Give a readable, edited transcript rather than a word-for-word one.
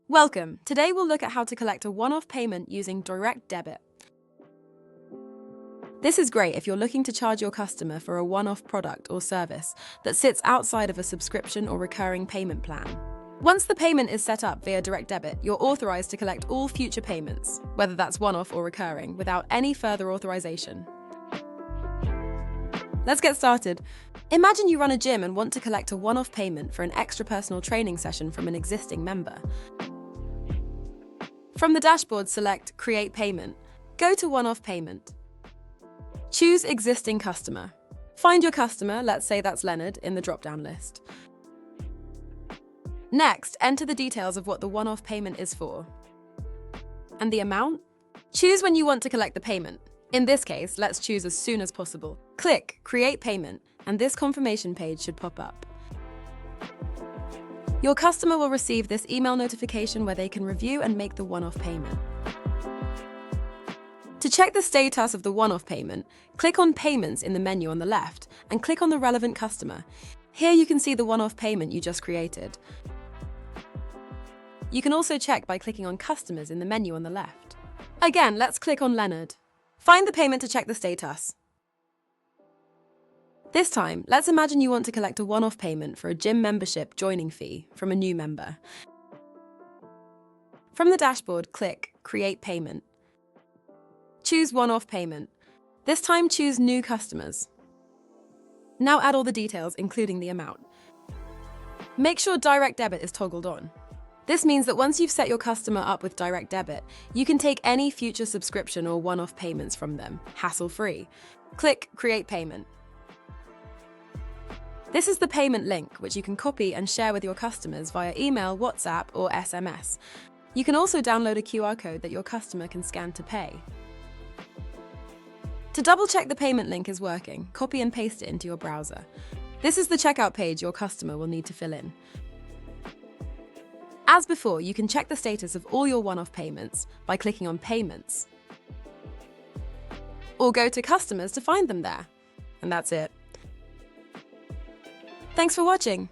Welcome! Today we'll look at how to collect a one-off payment using Direct Debit. This is great if you're looking to charge your customer for a one-off product or service that sits outside of a subscription or recurring payment plan. Once the payment is set up via Direct Debit, you're authorized to collect all future payments, whether that's one-off or recurring, without any further authorization. Let's get started. Imagine you run a gym and want to collect a one-off payment for an extra personal training session from an existing member. From the dashboard, select Create Payment. Go to One-Off Payment. Choose Existing Customer. Find your customer, let's say that's Leonard, in the drop-down list. Next, enter the details of what the one-off payment is for. And the amount? Choose when you want to collect the payment. In this case, let's choose as soon as possible. Click Create Payment, and this confirmation page should pop up. Your customer will receive this email notification where they can review and make the one-off payment. To check the status of the one-off payment, click on Payments in the menu on the left and click on the relevant customer. Here you can see the one-off payment you just created. You can also check by clicking on Customers in the menu on the left. Again, let's click on Leonard. Find the payment to check the status. This time, let's imagine you want to collect a one-off payment for a gym membership joining fee from a new member. From the dashboard, click Create Payment. Choose One-Off Payment. This time, choose New Customers. Now add all the details, including the amount. Make sure Direct Debit is toggled on. This means that once you've set your customer up with Direct Debit, you can take any future subscription or one-off payments from them, hassle-free. Click Create Payment. This is the payment link, which you can copy and share with your customers via email, WhatsApp, or SMS. You can also download a QR code that your customer can scan to pay. To double-check the payment link is working, copy and paste it into your browser. This is the checkout page your customer will need to fill in. As before, you can check the status of all your one-off payments by clicking on Payments. Or go to Customers to find them there. And that's it. Thanks for watching.